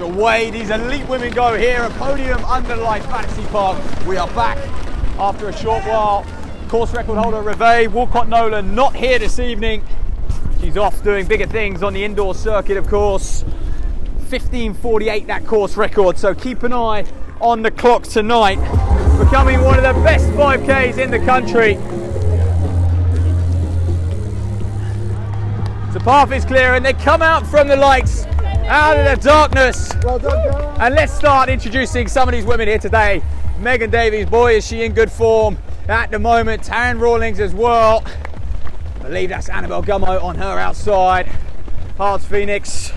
So away these elite women go here, a podium under the lights, Battersea Park. We are back after a short while. Course record holder Reve Walcott Nolan not here this evening. She's off doing bigger things on the indoor circuit, of course. 15:48 that course record, so keep an eye on the clock tonight. Becoming one of the best 5Ks in the country. The path is clear and they come out from the lights, out of the darkness. Well done, girl. And let's start introducing some of these women here today. Megan Davies, boy is she in good form at the moment. Taryn Rawlings as well. I believe that's Annabelle Gummo on her outside. Hearts Phoenix,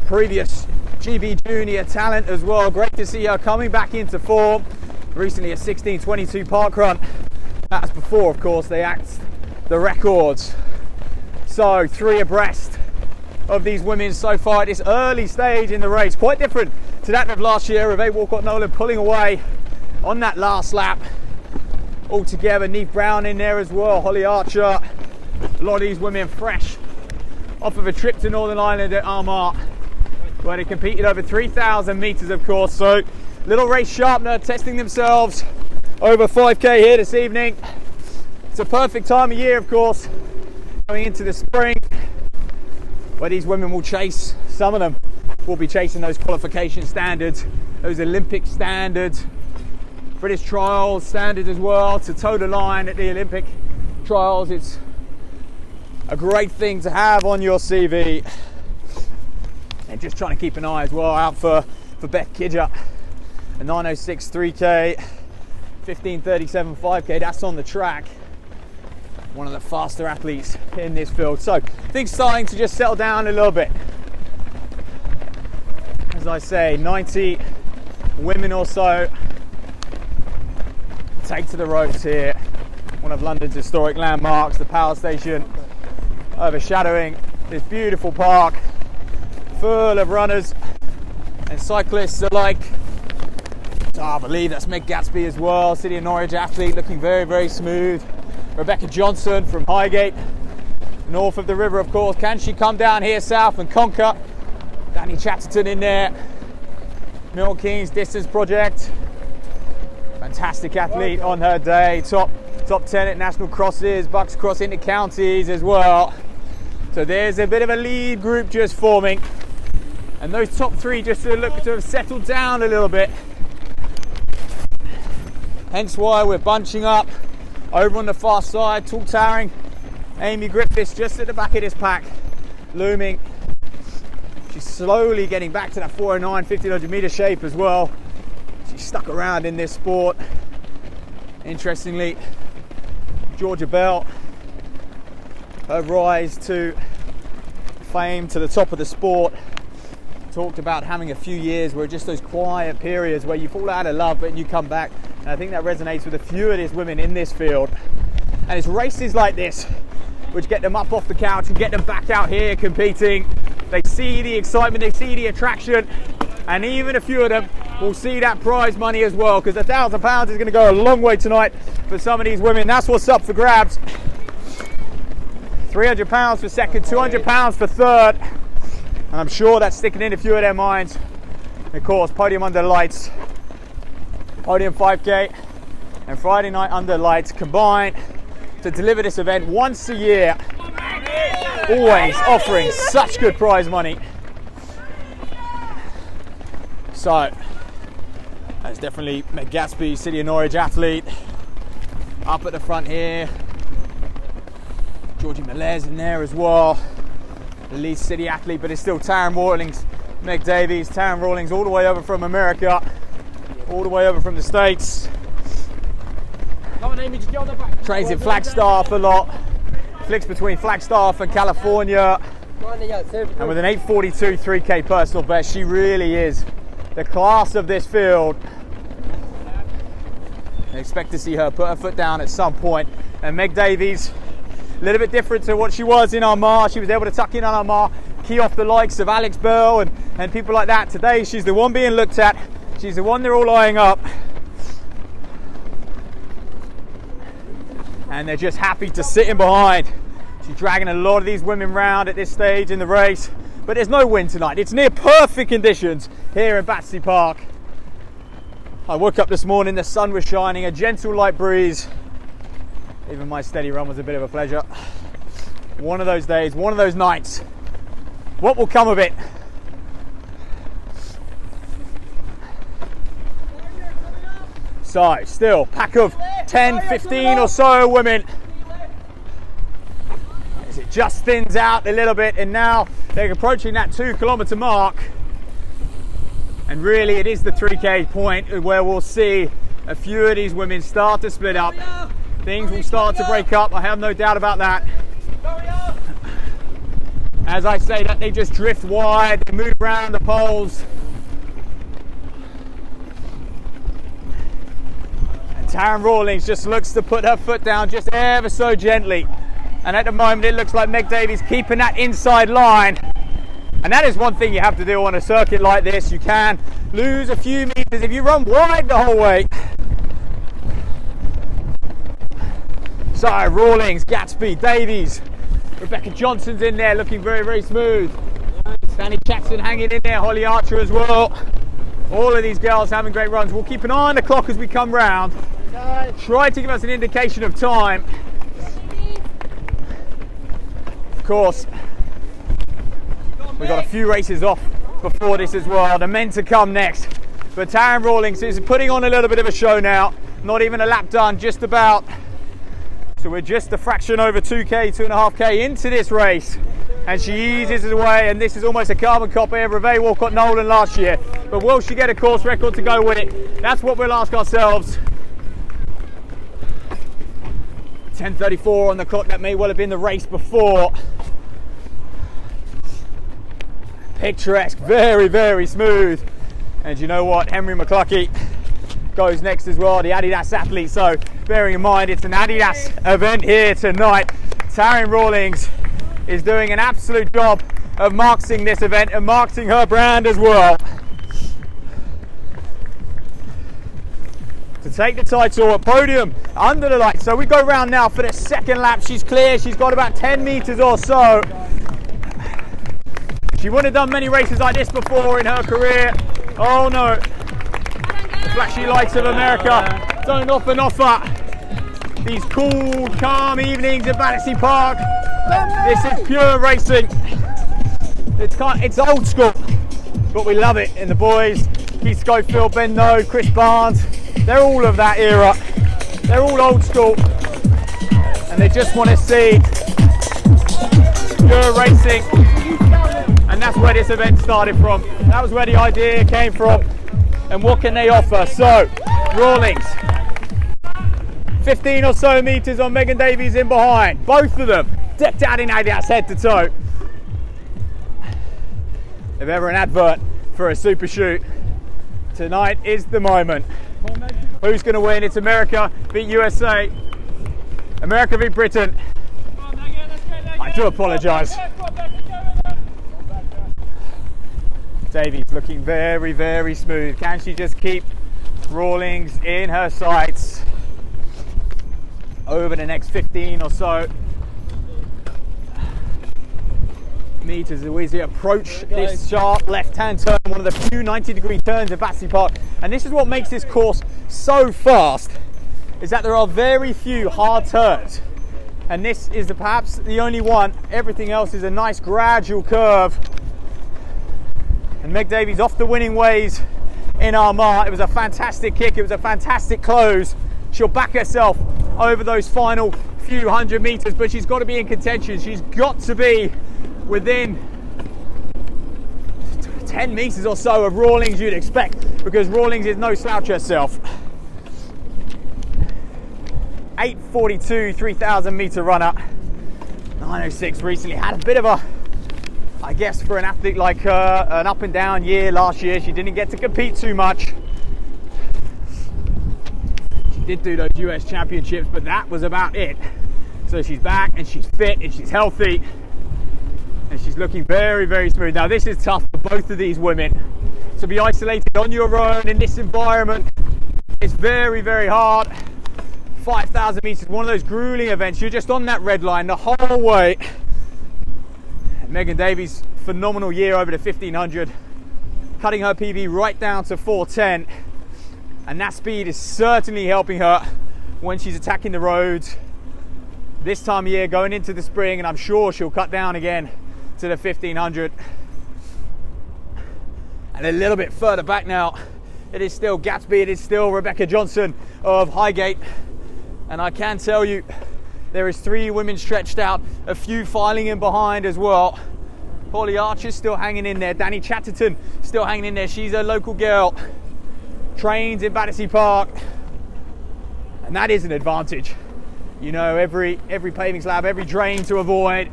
previous GB Junior talent as well. Great to see her coming back into form. Recently a 16:22 park run. That's before, of course, they axed the records. So 3 abreast of these women so far at this early stage in the race. Quite different to that of last year. Reve Walcott Nolan pulling away on that last lap. All together, Neve Brown in there as well, Holly Archer. A lot of these women fresh off of a trip to Northern Ireland at Armagh, where they competed over 3,000 metres, of course. So little race sharpener testing themselves over 5K here this evening. It's a perfect time of year, of course, going into the spring, where these women will chase, some of them will be chasing those qualification standards, those Olympic standards, British trials standards as well, to toe the line at the Olympic trials. It's a great thing to have on your CV. And just trying to keep an eye as well out for Beth Kidger, a 9:06 3K, 15:37 5K, that's on the track. One of the faster athletes in this field. So things starting to just settle down a little bit. As I say, 90 women or so take to the roads here. One of London's historic landmarks, the power station, overshadowing this beautiful park, full of runners and cyclists alike. So I believe that's Meg Gadsby as well, City of Norwich athlete, looking very, very smooth. Rebecca Johnson from Highgate, north of the river, of course. Can she come down here south and conquer? Dani Chattenton in there. Milton Keynes distance project. Fantastic athlete on her day. Top 10 at national crosses, Bucks Cross inter-counties as well. So there's a bit of a lead group just forming. And those top 3 just look to have settled down a little bit. Hence why we're bunching up. Over on the far side, tall towering Amy Griffiths just at the back of this pack, looming. She's slowly getting back to that 4:09 1500 metre shape as well. She's stuck around in this sport. Interestingly, Georgia Bell, her rise to fame, to the top of the sport, talked about having a few years where just those quiet periods where you fall out of love but you come back. And I think that resonates with a few of these women in this field. And it's races like this which get them up off the couch and get them back out here competing. They see the excitement, they see the attraction, and even a few of them will see that prize money as well, because £1,000 is going to go a long way tonight for some of these women. That's what's up for grabs. £300 for second, £200 for third, and I'm sure that's sticking in a few of their minds. And of course, podium under lights, podium 5K and Friday night under lights combined to deliver this event once a year, always offering such good prize money. So that's definitely Meg Gadsby, City of Norwich athlete, up at the front here. Georgie Melez in there as well, the Leeds City athlete, but it's still Taryn Rawlings, Meg Davies, Taryn Rawlings all the way over from America, all the way over from the States. Trains in Flagstaff a lot, flicks between Flagstaff and California, and with an 8:42 3K personal best, she really is the class of this field. I expect to see her put her foot down at some point. And Meg Davies, a little bit different to what she was in Armagh. She was able to tuck in on Armagh, key off the likes of Alex Bell and people like that. Today she's the one being looked at, she's the one they're all eyeing up, and they're just happy to sit in behind. She's dragging a lot of these women round at this stage in the race. but there's no wind tonight. It's near perfect conditions here in Battersea Park. I woke up this morning, the sun was shining, a gentle light breeze. Even my steady run was a bit of a pleasure. One of those days, one of those nights. What will come of it? So, still, pack of 10, 15 or so women. As it just thins out a little bit, and now they're approaching that 2 kilometre mark. And really, it is the 3K point where we'll see a few of these women start to split up. Things will start to break up, I have no doubt about that. As I say that, they just drift wide, they move around the poles. And Taryn Rawlings just looks to put her foot down just ever so gently. And at the moment it looks like Meg Davies keeping that inside line. And that is one thing you have to do on a circuit like this. You can lose a few meters if you run wide the whole way. So Rawlings, Gadsby, Davies, Rebecca Johnson's in there looking very, very smooth. Dani Jackson hanging in there, Holly Archer as well. All of these girls having great runs. We'll keep an eye on the clock as we come round. Try to give us an indication of time. Of course, we've got a few races off before this as well. The men to come next. But Taryn Rawlings is putting on a little bit of a show now. Not even a lap done, just about. So we're just a fraction over 2K, 2.5K into this race. And she eases away, and this is almost a carbon copy of Reve Walcott Nolan last year. But will she get a course record to go with it? That's what we'll ask ourselves. 10:34 on the clock, that may well have been the race before. Picturesque, very, very smooth. And you know what, Henry McCluckey goes next as well, the Adidas athlete. So bearing in mind it's an Adidas event here tonight, Taryn Rawlings is doing an absolute job of marketing this event and marketing her brand as well. To take the title, a podium under the lights. So we go round now for the second lap. She's clear, she's got about 10 metres or so. She wouldn't have done many races like this before in her career. Oh no. The flashy lights of America don't often offer these cool, calm evenings at Battersea Park. This is pure racing. It's old school, but we love it. And the boys, Keith Schofield, Ben No, Chris Barnes, they're all of that era. They're all old school, and they just want to see pure racing. And that's where this event started from. That was where the idea came from. And what can they offer? So, Rawlings, 15 or so metres on Megan Davies in behind. Both of them decked out in Adidas head to toe. If ever an advert for a super shoot, tonight is the moment. Who's going to win? It's America beat USA. America beat Britain. I do apologise. Davies looking very, very smooth. Can she just keep Rawlings in her sights over the next 15 or so meters as we approach this sharp left-hand turn, one of the few 90-degree turns at Battersea Park. And this is what makes this course so fast, is that there are very few hard turns. And this is perhaps the only one. Everything else is a nice gradual curve. And Meg Davies off the winning ways in Armagh. It was a fantastic kick, it was a fantastic close. She'll back herself over those final few 100 metres, but she's got to be in contention. She's got to be within 10 metres or so of Rawlings, you'd expect, because Rawlings is no slouch herself. 8:42, 3,000 metre runner. 9:06 recently. Had a bit of a, I guess for an athlete like her, an up and down year last year. She didn't get to compete too much. She did do those US championships, but that was about it. So she's back and she's fit and she's healthy and she's looking very, very smooth. Now this is tough for both of these women. To be isolated on your own in this environment is very, very hard. 5,000 meters, one of those grueling events. You're just on that red line the whole way. Megan Davies, phenomenal year over the 1500, cutting her PB right down to 4:10, and that speed is certainly helping her when she's attacking the roads this time of year going into the spring, and I'm sure she'll cut down again to the 1500. And a little bit further back now, it is still Gadsby, it is still Rebecca Johnson of Highgate, and I can tell you there is 3 women stretched out, a few filing in behind as well. Holly Archer's still hanging in there, Dani Chattenton still hanging in there, she's a local girl, trains in Battersea Park, and that is an advantage. You know, every paving slab, every drain to avoid,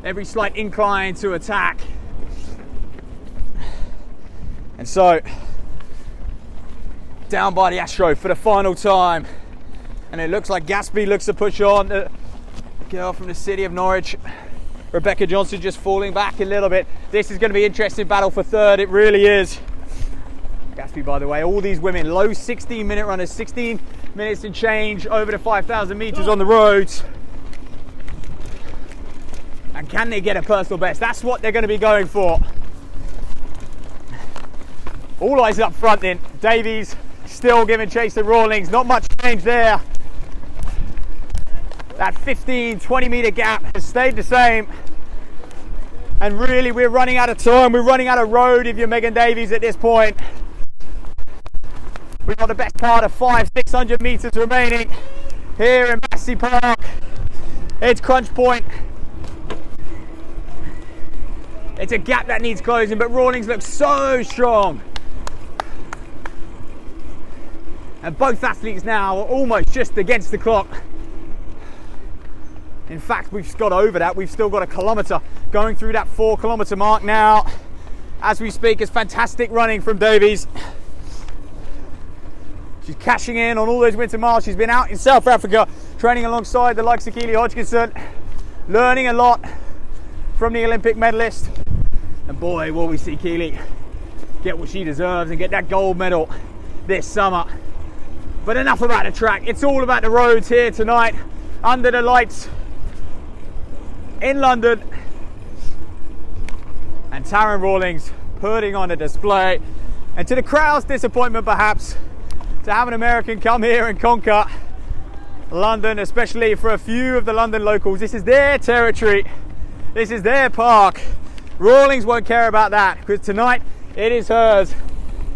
every slight incline to attack. And so, down by the Astro for the final time. And it looks like Gadsby looks to push on. The girl from the city of Norwich, Rebecca Johnson, just falling back a little bit. This is going to be an interesting battle for third, it really is. Gadsby, by the way, all these women, low 16-minute runners, 16 minutes and change over the 5,000 metres on the roads. And can they get a personal best? That's what they're going to be going for. All eyes up front then. Davies still giving chase to Rawlings. Not much change there. That 15-20 metre gap has stayed the same. And really, we're running out of time. We're running out of road if you're Megan Davies at this point. We've got the best part of 500-600 metres remaining here in Battersea Park. It's crunch point. It's a gap that needs closing, but Rawlings looks so strong. And both athletes now are almost just against the clock. In fact, we've got over that. We've still got a kilometre going through that 4 kilometre mark now. As we speak, it's fantastic running from Davies. She's cashing in on all those winter miles. She's been out in South Africa training alongside the likes of Keely Hodgkinson, learning a lot from the Olympic medalist. And boy, will we see Keely get what she deserves and get that gold medal this summer. But enough about the track. It's all about the roads here tonight, under the lights in London. And Taryn Rawlings putting on a display. And to the crowd's disappointment, perhaps, to have an American come here and conquer London, especially for a few of the London locals. This is their territory. This is their park. Rawlings won't care about that, because tonight it is hers.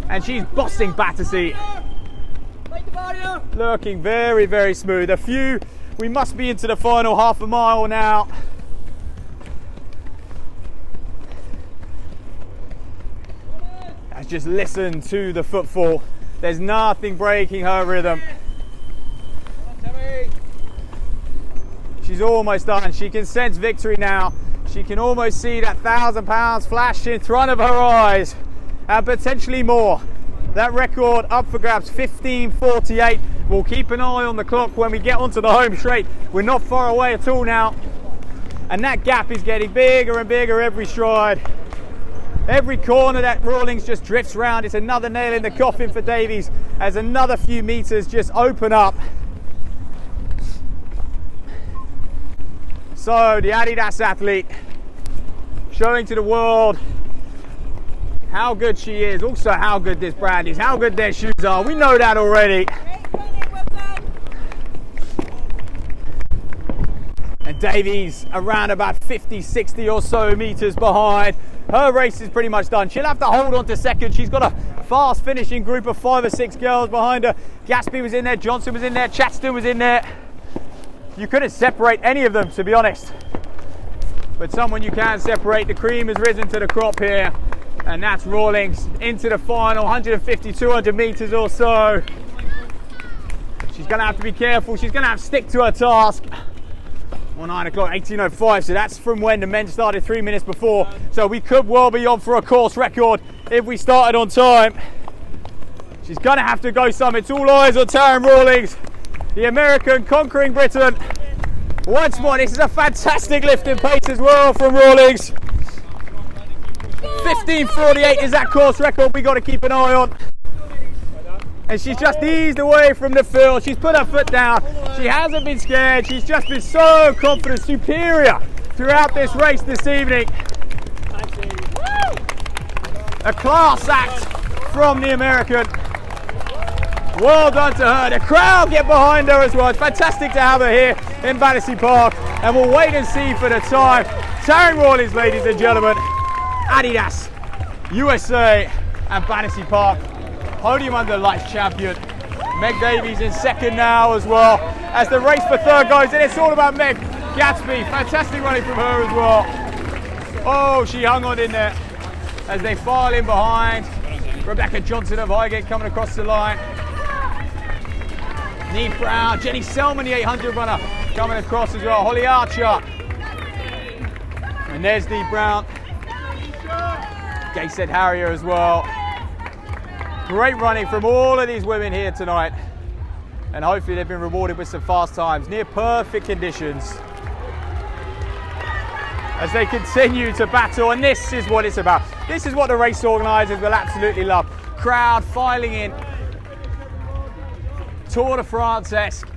And she's bossing Battersea. Looking very, very smooth. A few, we must be into the final half a mile now. Let's just listen to the footfall. There's nothing breaking her rhythm. She's almost done. She can sense victory now. She can almost see that £1,000 flash in front of her eyes, and potentially more. That record up for grabs, 15:48. We'll keep an eye on the clock when we get onto the home straight. We're not far away at all now. And that gap is getting bigger and bigger every stride. Every corner that Rawlings just drifts round, it's another nail in the coffin for Davies as another few metres just open up. So the Adidas athlete showing to the world how good she is, also how good this brand is, how good their shoes are. We know that already. And Davies around about 50, 60 or so metres behind. Her race is pretty much done. She'll have to hold on to second. She's got a fast finishing group of 5 or 6 girls behind her. Gadsby was in there, Johnson was in there, Chattenton was in there. You couldn't separate any of them, to be honest. But someone you can separate. The cream has risen to the crop here. And that's Rawlings into the final 150, 200 metres or so. She's going to have to be careful. She's going to have to stick to her task. Well, 9 o'clock, 18:05, so that's from when the men started 3 minutes before. So we could well be on for a course record if we started on time. She's going to have to go some. It's all eyes on Taryn Rawlings, the American conquering Britain. Once more, this is a fantastic lifting pace as well from Rawlings. 15:48 is that course record we got to keep an eye on. And she's just eased away from the field. She's put her foot down. She hasn't been scared. She's just been so confident, superior throughout this race this evening. A class act from the American. Well done to her. The crowd get behind her as well. It's fantastic to have her here in Battersea Park, and we'll wait and see for the time. Taryn Rawlings, ladies and gentlemen, Adidas USA and Battersea Park. Podium under lights champion. Meg Davies in second now as well, as the race for third goes, and it's all about Meg. Gadsby, fantastic running from her as well. Oh, she hung on in there as they file in behind. Rebecca Johnson of Highgate coming across the line. Neve Brown, Jenny Selman, the 800 runner, coming across as well. Holly Archer. And there's Neve Brown. Gateshead Harrier as well. Great running from all of these women here tonight. And hopefully they've been rewarded with some fast times. Near perfect conditions. As they continue to battle, and this is what it's about. This is what the race organisers will absolutely love. Crowd filing in. Tour de France-esque.